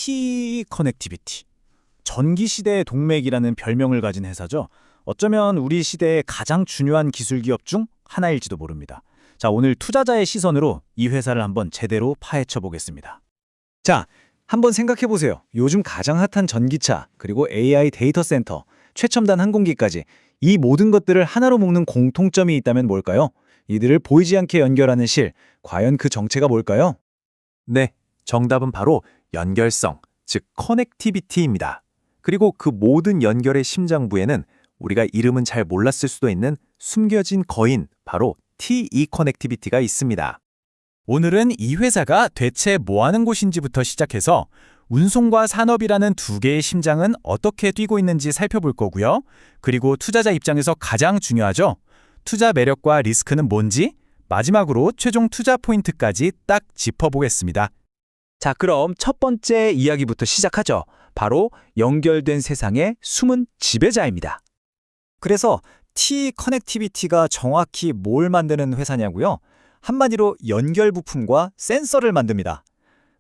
TE 커넥티비티. 전기 시대의 동맥이라는 별명을 가진 회사죠. 어쩌면 우리 시대의 가장 중요한 기술 기업 중 하나일지도 모릅니다. 자, 오늘 투자자의 시선으로 이 회사를 한번 제대로 파헤쳐 보겠습니다. 자, 한번 생각해 보세요. 요즘 가장 핫한 전기차, 그리고 AI 데이터 센터, 최첨단 항공기까지 이 모든 것들을 하나로 묶는 공통점이 있다면 뭘까요? 이들을 보이지 않게 연결하는 실, 과연 그 정체가 뭘까요? 네, 정답은 바로 연결성, 즉 커넥티비티입니다. 그리고 그 모든 연결의 심장부에는 우리가 이름은 잘 몰랐을 수도 있는 숨겨진 거인, 바로 TE 커넥티비티가 있습니다. 오늘은 이 회사가 대체 뭐 하는 곳인지부터 시작해서 운송과 산업이라는 두 개의 심장은 어떻게 뛰고 있는지 살펴볼 거고요. 그리고 투자자 입장에서 가장 중요하죠. 투자 매력과 리스크는 뭔지, 마지막으로 최종 투자 포인트까지 딱 짚어보겠습니다. 자, 그럼 첫 번째 이야기부터 시작하죠. 바로 연결된 세상의 숨은 지배자입니다. 그래서 TE 커넥티비티가 정확히 뭘 만드는 회사냐고요? 한마디로 연결 부품과 센서를 만듭니다.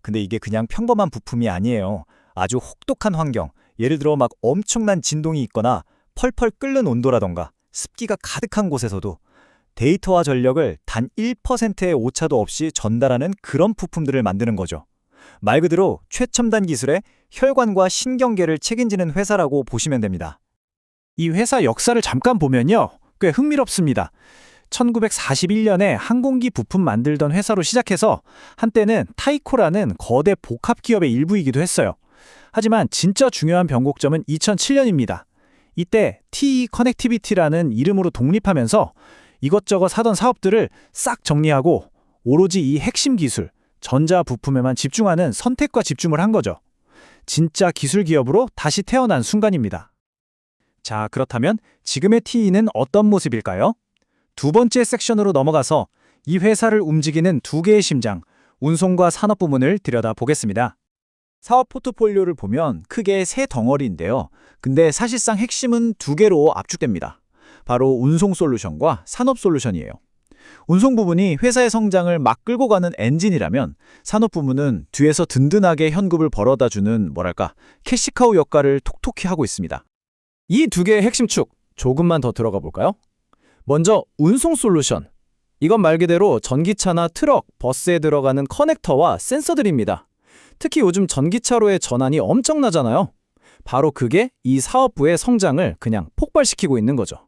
근데 이게 그냥 평범한 부품이 아니에요. 아주 혹독한 환경, 예를 들어 막 엄청난 진동이 있거나 펄펄 끓는 온도라던가 습기가 가득한 곳에서도 데이터와 전력을 단 1%의 오차도 없이 전달하는 그런 부품들을 만드는 거죠. 말 그대로 최첨단 기술의 혈관과 신경계를 책임지는 회사라고 보시면 됩니다. 이 회사 역사를 잠깐 보면요. 꽤 흥미롭습니다. 1941년에 항공기 부품 만들던 회사로 시작해서 한때는 타이코라는 거대 복합 기업의 일부이기도 했어요. 하지만 진짜 중요한 변곡점은 2007년입니다. 이때 TE 커넥티비티라는 이름으로 독립하면서 이것저것 하던 사업들을 싹 정리하고 오로지 이 핵심 기술, 전자 부품에만 집중하는 선택과 집중을 한 거죠. 진짜 기술 기업으로 다시 태어난 순간입니다. 자, 그렇다면 지금의 TE는 어떤 모습일까요? 두 번째 섹션으로 넘어가서 이 회사를 움직이는 두 개의 심장, 운송과 산업 부문을 들여다보겠습니다. 사업 포트폴리오를 보면 크게 세 덩어리인데요. 근데 사실상 핵심은 두 개로 압축됩니다. 바로 운송 솔루션과 산업 솔루션이에요. 운송 부분이 회사의 성장을 막 끌고 가는 엔진이라면 산업 부문은 뒤에서 든든하게 현금을 벌어다주는 캐시카우 역할을 톡톡히 하고 있습니다. 이 두 개의 핵심 축 조금만 더 들어가 볼까요? 먼저 운송 솔루션. 이건 말 그대로 전기차나 트럭, 버스에 들어가는 커넥터와 센서들입니다. 특히 요즘 전기차로의 전환이 엄청나잖아요. 바로 그게 이 사업부의 성장을 그냥 폭발시키고 있는 거죠.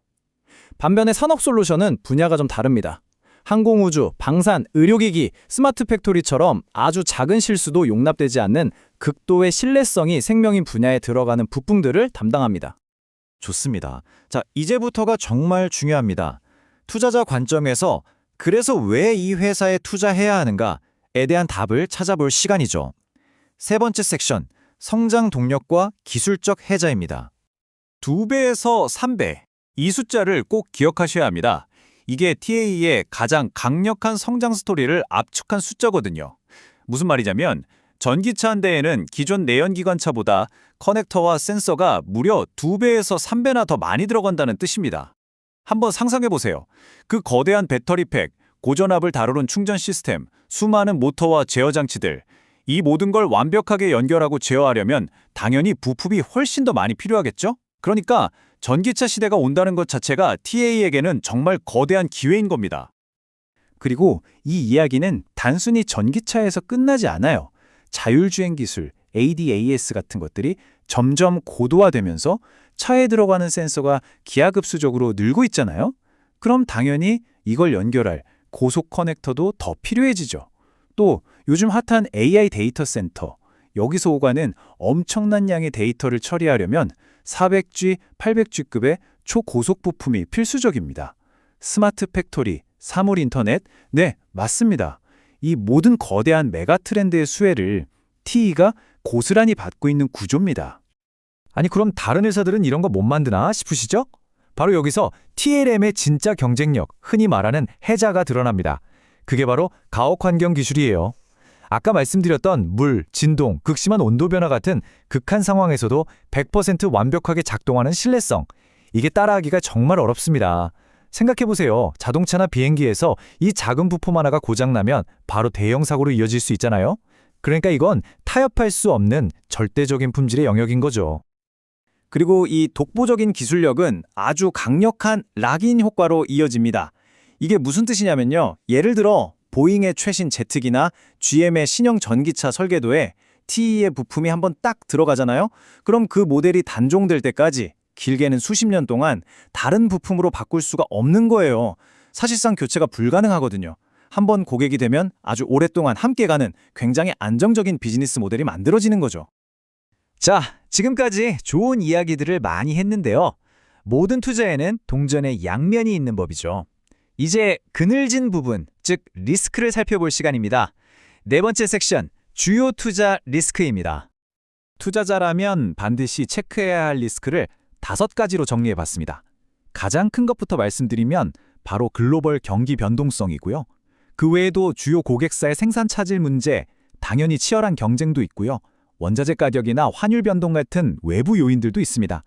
반면에 산업 솔루션은 분야가 좀 다릅니다. 항공우주, 방산, 의료기기, 스마트 팩토리처럼 아주 작은 실수도 용납되지 않는 극도의 신뢰성이 생명인 분야에 들어가는 부품들을 담당합니다. 좋습니다. 자, 이제부터가 정말 중요합니다. 투자자 관점에서 그래서 왜 이 회사에 투자해야 하는가에 대한 답을 찾아볼 시간이죠. 세 번째 섹션, 성장 동력과 기술적 해자입니다. 2배에서 3배. 이 숫자를 꼭 기억하셔야 합니다. 이게 TA의 가장 강력한 성장 스토리를 압축한 숫자거든요. 무슨 말이냐면 전기차 한 대에는 기존 내연기관차보다 커넥터와 센서가 무려 2배에서 3배나 더 많이 들어간다는 뜻입니다. 한번 상상해보세요. 그 거대한 배터리팩, 고전압을 다루는 충전 시스템, 수많은 모터와 제어 장치들, 이 모든 걸 완벽하게 연결하고 제어하려면 당연히 부품이 훨씬 더 많이 필요하겠죠? 그러니까 전기차 시대가 온다는 것 자체가 TA에게는 정말 거대한 기회인 겁니다. 그리고 이 이야기는 단순히 전기차에서 끝나지 않아요. 자율주행 기술, ADAS 같은 것들이 점점 고도화되면서 차에 들어가는 센서가 기하급수적으로 늘고 있잖아요. 그럼 당연히 이걸 연결할 고속 커넥터도 더 필요해지죠. 또 요즘 핫한 AI 데이터 센터, 여기서 오가는 엄청난 양의 데이터를 처리하려면 400G, 800G급의 초고속 부품이 필수적입니다. 스마트 팩토리, 사물 인터넷, 네, 맞습니다. 이 모든 거대한 메가 트렌드의 수혜를 TE가 고스란히 받고 있는 구조입니다. 아니, 그럼 다른 회사들은 이런 거 못 만드나 싶으시죠? 바로 여기서 TLM의 진짜 경쟁력, 흔히 말하는 해자가 드러납니다. 그게 바로 가옥환경 기술이에요. 아까 말씀드렸던 물, 진동, 극심한 온도 변화 같은 극한 상황에서도 100% 완벽하게 작동하는 신뢰성. 이게 따라하기가 정말 어렵습니다. 생각해보세요. 자동차나 비행기에서 이 작은 부품 하나가 고장나면 바로 대형 사고로 이어질 수 있잖아요. 그러니까 이건 타협할 수 없는 절대적인 품질의 영역인 거죠. 그리고 이 독보적인 기술력은 아주 강력한 락인 효과로 이어집니다. 이게 무슨 뜻이냐면요. 예를 들어 보잉의 최신 제트기나 GM의 신형 전기차 설계도에 TE의 부품이 한번 딱 들어가잖아요. 그럼 그 모델이 단종될 때까지 길게는 수십 년 동안 다른 부품으로 바꿀 수가 없는 거예요. 사실상 교체가 불가능하거든요. 한번 고객이 되면 아주 오랫동안 함께 가는 굉장히 안정적인 비즈니스 모델이 만들어지는 거죠. 자, 지금까지 좋은 이야기들을 많이 했는데요. 모든 투자에는 동전의 양면이 있는 법이죠. 이제 그늘진 부분, 즉 리스크를 살펴볼 시간입니다. 네 번째 섹션, 주요 투자 리스크입니다. 투자자라면 반드시 체크해야 할 리스크를 5가지로 정리해봤습니다. 가장 큰 것부터 말씀드리면 바로 글로벌 경기 변동성이고요. 그 외에도 주요 고객사의 생산 차질 문제, 당연히 치열한 경쟁도 있고요. 원자재 가격이나 환율 변동 같은 외부 요인들도 있습니다.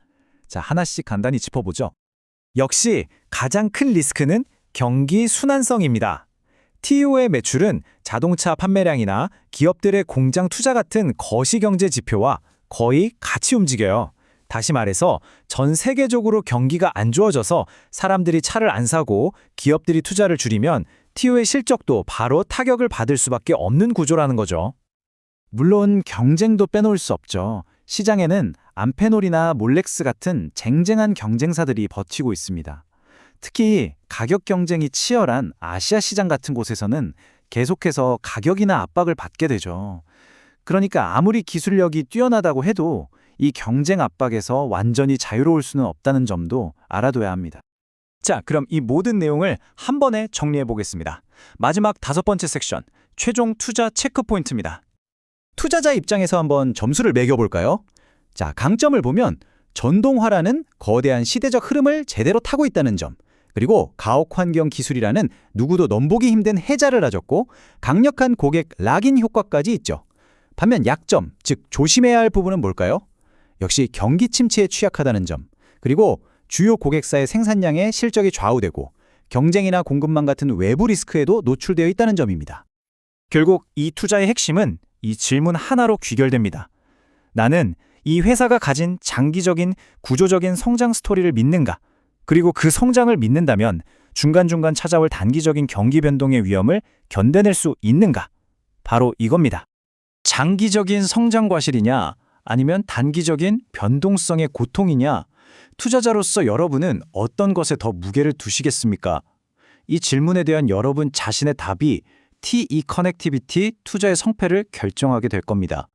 자, 하나씩 간단히 짚어보죠. 역시 가장 큰 리스크는 경기 순환성입니다. TO의 매출은 자동차 판매량이나 기업들의 공장 투자 같은 거시경제 지표와 거의 같이 움직여요. 다시 말해서 전 세계적으로 경기가 안 좋아져서 사람들이 차를 안 사고 기업들이 투자를 줄이면 TO의 실적도 바로 타격을 받을 수밖에 없는 구조라는 거죠. 물론 경쟁도 빼놓을 수 없죠. 시장에는 암페놀이나 몰렉스 같은 쟁쟁한 경쟁사들이 버티고 있습니다. 특히 가격 경쟁이 치열한 아시아 시장 같은 곳에서는 계속해서 가격이나 압박을 받게 되죠. 그러니까 아무리 기술력이 뛰어나다고 해도 이 경쟁 압박에서 완전히 자유로울 수는 없다는 점도 알아둬야 합니다. 자, 그럼 이 모든 내용을 한 번에 정리해 보겠습니다. 마지막 5번째 섹션, 최종 투자 체크 포인트입니다. 투자자 입장에서 한번 점수를 매겨볼까요? 자, 강점을 보면 전동화라는 거대한 시대적 흐름을 제대로 타고 있다는 점, 그리고 가옥 환경 기술이라는 누구도 넘보기 힘든 해자를 다졌고 강력한 고객 락인 효과까지 있죠. 반면 약점, 즉 조심해야 할 부분은 뭘까요? 역시 경기 침체에 취약하다는 점, 그리고 주요 고객사의 생산량에 실적이 좌우되고 경쟁이나 공급망 같은 외부 리스크에도 노출되어 있다는 점입니다. 결국 이 투자의 핵심은 이 질문 하나로 귀결됩니다. 나는 이 회사가 가진 장기적인 구조적인 성장 스토리를 믿는가? 그리고 그 성장을 믿는다면 중간중간 찾아올 단기적인 경기 변동의 위험을 견뎌낼 수 있는가? 바로 이겁니다. 장기적인 성장 과실이냐? 아니면 단기적인 변동성의 고통이냐? 투자자로서 여러분은 어떤 것에 더 무게를 두시겠습니까? 이 질문에 대한 여러분 자신의 답이 TE 커넥티비티 투자의 성패를 결정하게 될 겁니다.